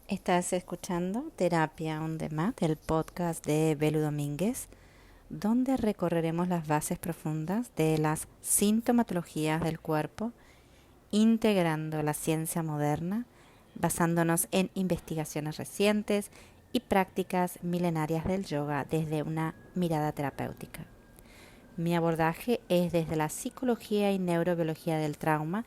Estás escuchando Terapia on Demand, el podcast de Belu Domínguez, donde recorreremos las bases profundas de las sintomatologías del cuerpo, integrando la ciencia moderna, basándonos en investigaciones recientes y prácticas milenarias del yoga desde una mirada terapéutica. Mi abordaje es desde la psicología y neurobiología del trauma,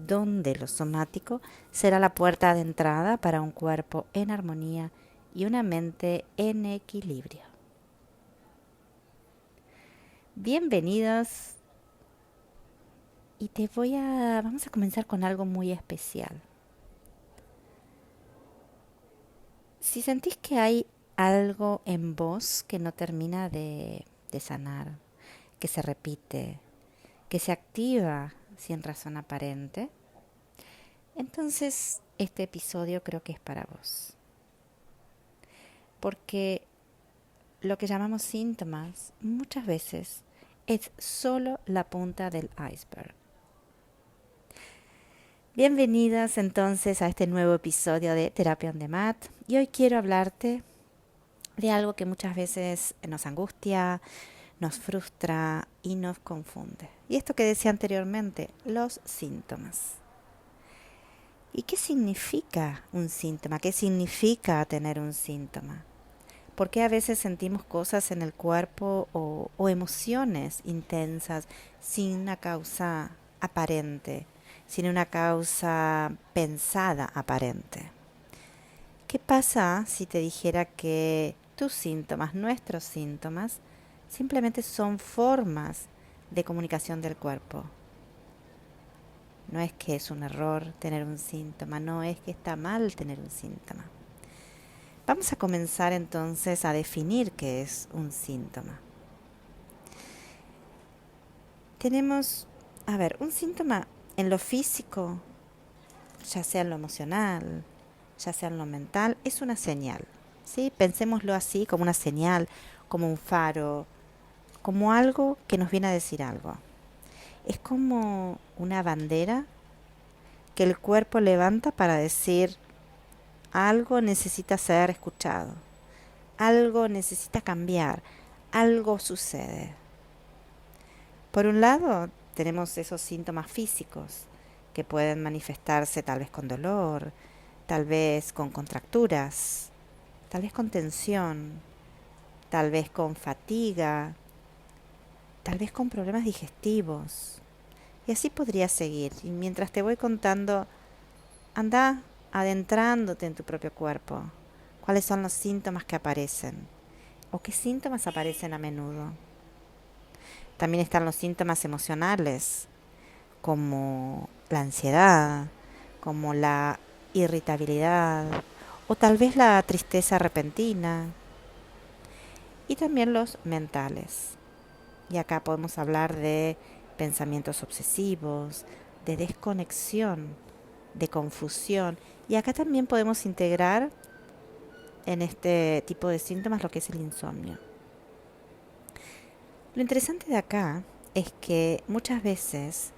donde lo somático será la puerta de entrada para un cuerpo en armonía y una mente en equilibrio. Bienvenidos y vamos a comenzar con algo muy especial. Si sentís que hay algo en vos que no termina de sanar, que se repite, que se activa sin razón aparente, entonces este episodio creo que es para vos. Porque lo que llamamos síntomas muchas veces es solo la punta del iceberg. Bienvenidas entonces a este nuevo episodio de Terapia on Demand y hoy quiero hablarte de algo que muchas veces nos angustia, nos frustra y nos confunde. Y esto que decía anteriormente, los síntomas. ¿Y qué significa un síntoma? ¿Qué significa tener un síntoma? ¿Por qué a veces sentimos cosas en el cuerpo o emociones intensas sin una causa aparente, sin una causa pensada aparente? ¿Qué pasa si te dijera que tus síntomas, nuestros síntomas, simplemente son formas de comunicación del cuerpo? No es que es un error tener un síntoma, no es que está mal tener un síntoma. Vamos a comenzar entonces a definir qué es un síntoma. Tenemos, un síntoma en lo físico, ya sea en lo emocional, ya sea en lo mental, es una señal. ¿Sí? Pensémoslo así, como una señal, como un faro, como algo que nos viene a decir algo. Es como una bandera que el cuerpo levanta para decir algo necesita ser escuchado, algo necesita cambiar, algo sucede. Por un lado, tenemos esos síntomas físicos que pueden manifestarse tal vez con dolor, tal vez con contracturas, tal vez con tensión, tal vez con fatiga, tal vez con problemas digestivos. Y así podría seguir. Y mientras te voy contando, anda adentrándote en tu propio cuerpo. ¿Cuáles son los síntomas que aparecen? ¿O qué síntomas aparecen a menudo? También están los síntomas emocionales, como la ansiedad, como la irritabilidad o tal vez la tristeza repentina. Y también los mentales. Y acá podemos hablar de pensamientos obsesivos, de desconexión, de confusión. Y acá también podemos integrar en este tipo de síntomas lo que es el insomnio. Lo interesante de acá es que muchas veces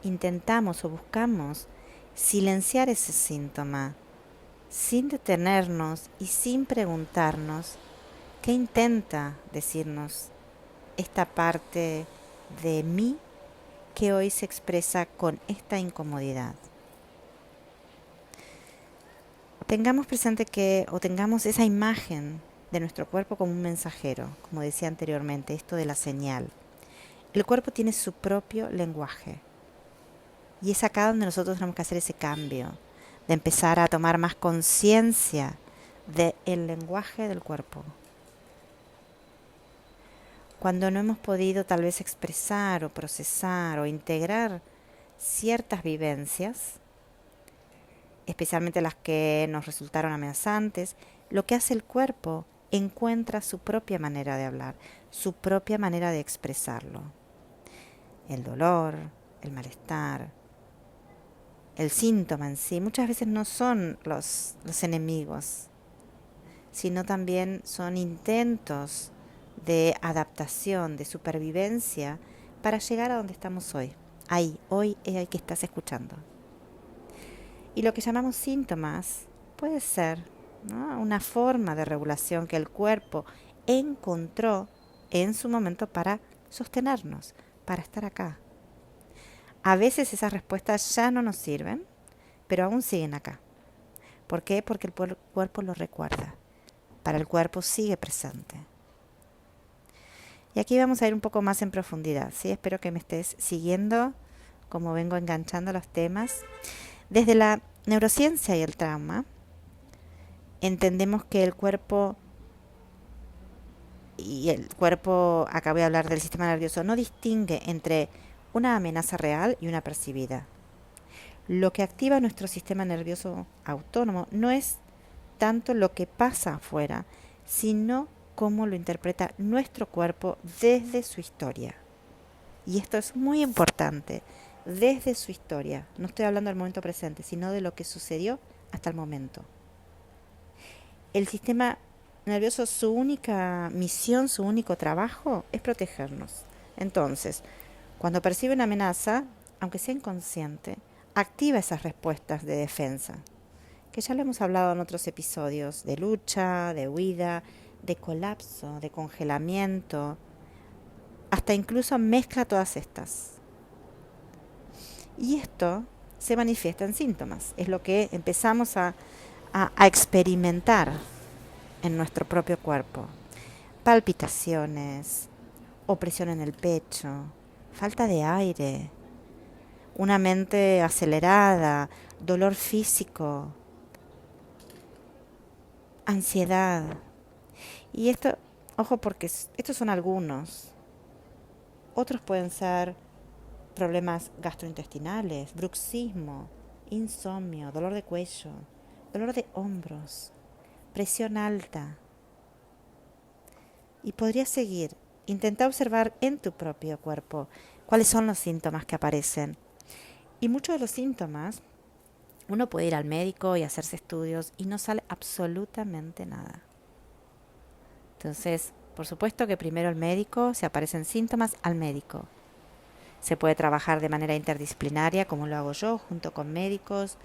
intentamos o buscamos silenciar ese síntoma sin detenernos y sin preguntarnos qué intenta decirnos esta parte de mí que hoy se expresa con esta incomodidad. Tengamos presente tengamos esa imagen de nuestro cuerpo como un mensajero, como decía anteriormente, esto de la señal. El cuerpo tiene su propio lenguaje. Y es acá donde nosotros tenemos que hacer ese cambio, de empezar a tomar más conciencia del lenguaje del cuerpo. Cuando no hemos podido tal vez expresar o procesar o integrar ciertas vivencias, especialmente las que nos resultaron amenazantes, lo que hace el cuerpo encuentra su propia manera de hablar, su propia manera de expresarlo. El dolor, el malestar, el síntoma en sí, muchas veces no son los enemigos, sino también son intentos de adaptación, de supervivencia para llegar a donde estamos hoy. Ahí, hoy es el que estás escuchando. Y lo que llamamos síntomas puede ser, ¿no?, una forma de regulación que el cuerpo encontró en su momento para sostenernos, para estar acá. A veces esas respuestas ya no nos sirven, pero aún siguen acá. ¿Por qué? Porque el cuerpo lo recuerda. Para el cuerpo sigue presente. Y aquí vamos a ir un poco más en profundidad, ¿sí? Espero que me estés siguiendo como vengo enganchando los temas. Desde la neurociencia y el trauma, entendemos que el cuerpo, acá voy a hablar del sistema nervioso, no distingue entre una amenaza real y una percibida. Lo que activa nuestro sistema nervioso autónomo no es tanto lo que pasa afuera, sino cómo lo interpreta nuestro cuerpo desde su historia. Y esto es muy importante, desde su historia. No estoy hablando del momento presente, sino de lo que sucedió hasta el momento. El sistema nervioso, su única misión, su único trabajo es protegernos. Entonces, cuando percibe una amenaza, aunque sea inconsciente, activa esas respuestas de defensa, que ya lo hemos hablado en otros episodios, de lucha, de huida, de colapso, de congelamiento, hasta incluso mezcla todas estas. Y esto se manifiesta en síntomas, es lo que empezamos a experimentar en nuestro propio cuerpo. Palpitaciones, opresión en el pecho, falta de aire, una mente acelerada, dolor físico, ansiedad. Y esto, ojo, porque estos son algunos. Otros pueden ser problemas gastrointestinales, bruxismo, insomnio, dolor de cuello, dolor de hombros, presión alta. Y podrías seguir. Intenta observar en tu propio cuerpo cuáles son los síntomas que aparecen. Y muchos de los síntomas, uno puede ir al médico y hacerse estudios y no sale absolutamente nada. Entonces, por supuesto que primero el médico, si aparecen síntomas, al médico. Se puede trabajar de manera interdisciplinaria, como lo hago yo, junto con médicos,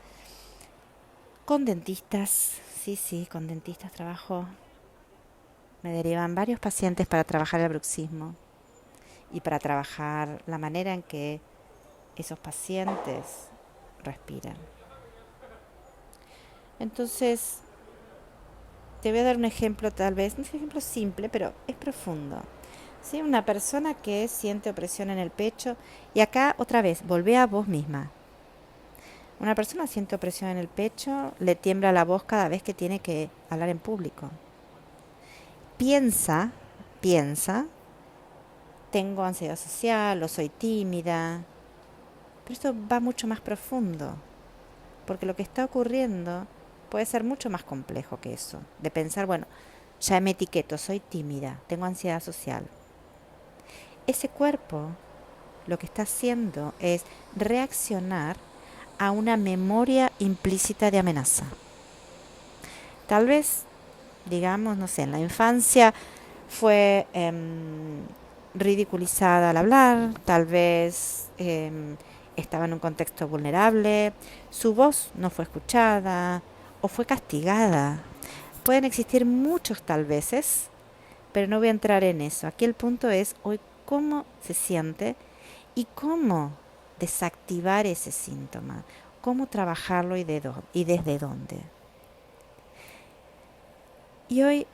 con dentistas. Sí, con dentistas trabajo. Me derivan varios pacientes para trabajar el bruxismo y para trabajar la manera en que esos pacientes respiran. Entonces, te voy a dar un ejemplo, tal vez, un ejemplo simple, pero es profundo. ¿Sí? Una persona que siente opresión en el pecho, y acá otra vez, volvé a vos misma. Una persona siente opresión en el pecho, le tiembla la voz cada vez que tiene que hablar en público. Piensa, tengo ansiedad social o soy tímida. Pero esto va mucho más profundo, porque lo que está ocurriendo puede ser mucho más complejo que eso. De pensar, bueno, ya me etiqueto, soy tímida, tengo ansiedad social. Ese cuerpo lo que está haciendo es reaccionar a una memoria implícita de amenaza. Tal vez, digamos, no sé, en la infancia fue ridiculizada al hablar, tal vez estaba en un contexto vulnerable, su voz no fue escuchada o fue castigada. Pueden existir muchos tal veces, pero no voy a entrar en eso. Aquí el punto es hoy cómo se siente y cómo desactivar ese síntoma, cómo trabajarlo y desde dónde. Y hoy,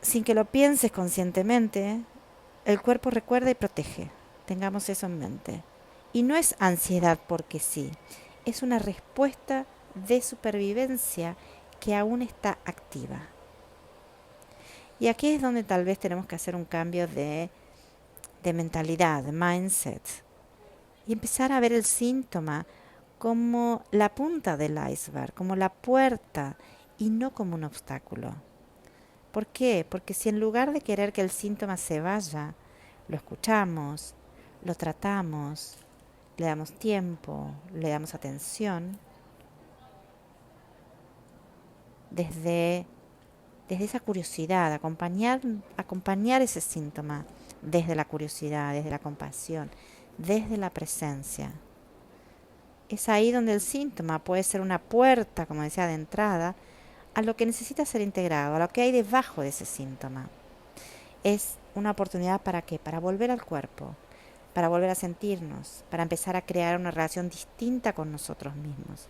sin que lo pienses conscientemente, el cuerpo recuerda y protege. Tengamos eso en mente. Y no es ansiedad porque sí, es una respuesta de supervivencia que aún está activa. Y aquí es donde tal vez tenemos que hacer un cambio de mentalidad, de mindset, y empezar a ver el síntoma como la punta del iceberg, como la puerta y no como un obstáculo. ¿Por qué? Porque si en lugar de querer que el síntoma se vaya, lo escuchamos, lo tratamos, le damos tiempo, le damos atención, desde esa curiosidad, acompañar ese síntoma desde la curiosidad, desde la compasión, desde la presencia. Es ahí donde el síntoma puede ser una puerta, como decía, de entrada a lo que necesita ser integrado, a lo que hay debajo de ese síntoma. Es una oportunidad ¿para qué? Para volver al cuerpo, para volver a sentirnos, para empezar a crear una relación distinta con nosotros mismos.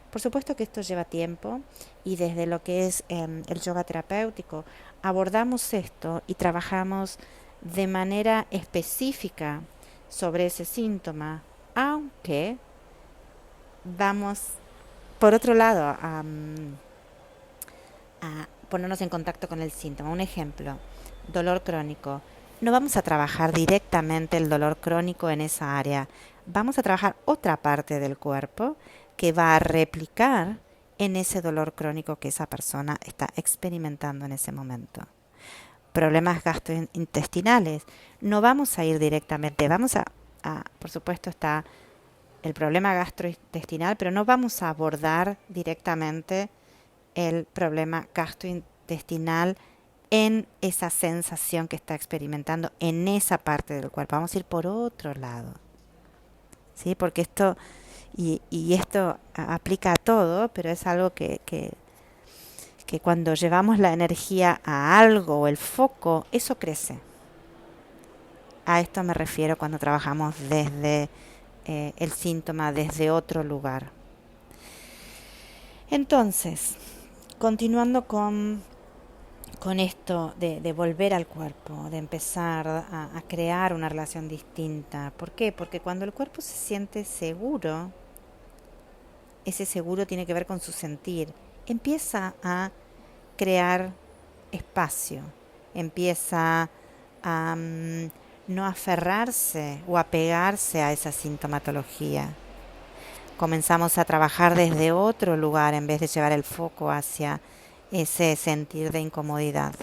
Por supuesto que esto lleva tiempo y desde lo que es el yoga terapéutico abordamos esto y trabajamos de manera específica sobre ese síntoma, aunque vamos por otro lado a ponernos en contacto con el síntoma. Un ejemplo, dolor crónico. No vamos a trabajar directamente el dolor crónico en esa área. Vamos a trabajar otra parte del cuerpo que va a replicar en ese dolor crónico que esa persona está experimentando en ese momento. Problemas gastrointestinales. No vamos a ir directamente, por supuesto está el problema gastrointestinal, pero no vamos a abordar directamente el problema gastrointestinal en esa sensación que está experimentando en esa parte del cuerpo. Vamos a ir por otro lado, ¿sí? Porque esto, y esto aplica a todo, pero es algo que cuando llevamos la energía a algo o el foco, eso crece. A esto me refiero cuando trabajamos desde el síntoma, desde otro lugar. Entonces, continuando con esto de volver al cuerpo, de empezar a crear una relación distinta. ¿Por qué? Porque cuando el cuerpo se siente seguro, ese seguro tiene que ver con su sentir. Empieza a crear espacio, empieza a no aferrarse o apegarse a esa sintomatología. Comenzamos a trabajar desde otro lugar en vez de llevar el foco hacia ese sentir de incomodidad.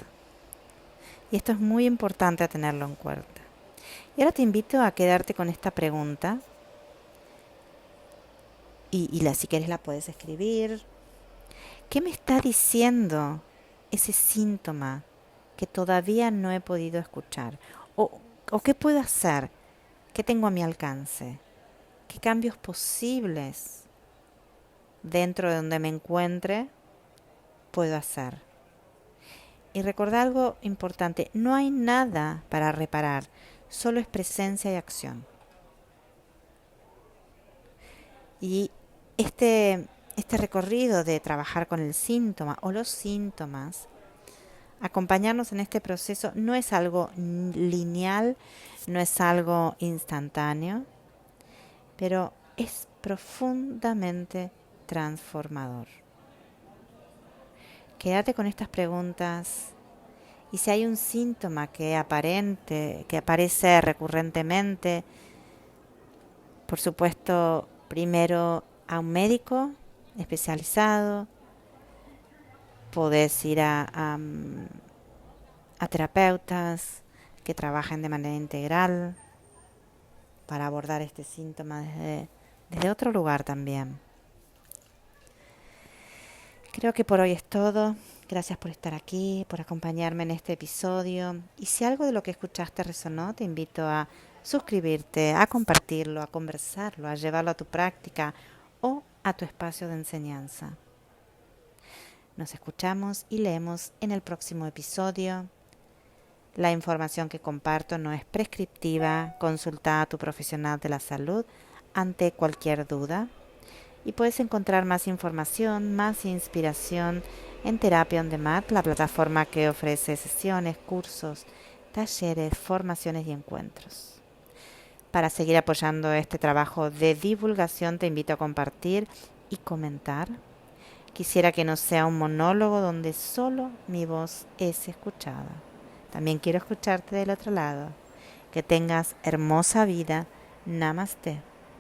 Y esto es muy importante a tenerlo en cuenta. Y ahora te invito a quedarte con esta pregunta. Y si quieres la puedes escribir. ¿Qué me está diciendo ese síntoma que todavía no he podido escuchar? ¿O qué puedo hacer? ¿Qué tengo a mi alcance? ¿Qué cambios posibles dentro de donde me encuentre puedo hacer? Y recordar algo importante, no hay nada para reparar, solo es presencia y acción. Y este recorrido de trabajar con el síntoma o los síntomas, acompañarnos en este proceso no es algo lineal, no es algo instantáneo, pero es profundamente transformador. Quédate con estas preguntas y si hay un síntoma que aparece recurrentemente, por supuesto, primero a un médico especializado, podés ir a terapeutas que trabajen de manera integral para abordar este síntoma desde otro lugar también. Creo que por hoy es todo. Gracias por estar aquí, por acompañarme en este episodio. Y si algo de lo que escuchaste resonó, te invito a suscribirte, a compartirlo, a conversarlo, a llevarlo a tu práctica o a tu espacio de enseñanza. Nos escuchamos y leemos en el próximo episodio. La información que comparto no es prescriptiva. Consulta a tu profesional de la salud ante cualquier duda. Y puedes encontrar más información, más inspiración en Terapia On Demand, la plataforma que ofrece sesiones, cursos, talleres, formaciones y encuentros. Para seguir apoyando este trabajo de divulgación, te invito a compartir y comentar. Quisiera que no sea un monólogo donde solo mi voz es escuchada. También quiero escucharte del otro lado. Que tengas hermosa vida. Namaste.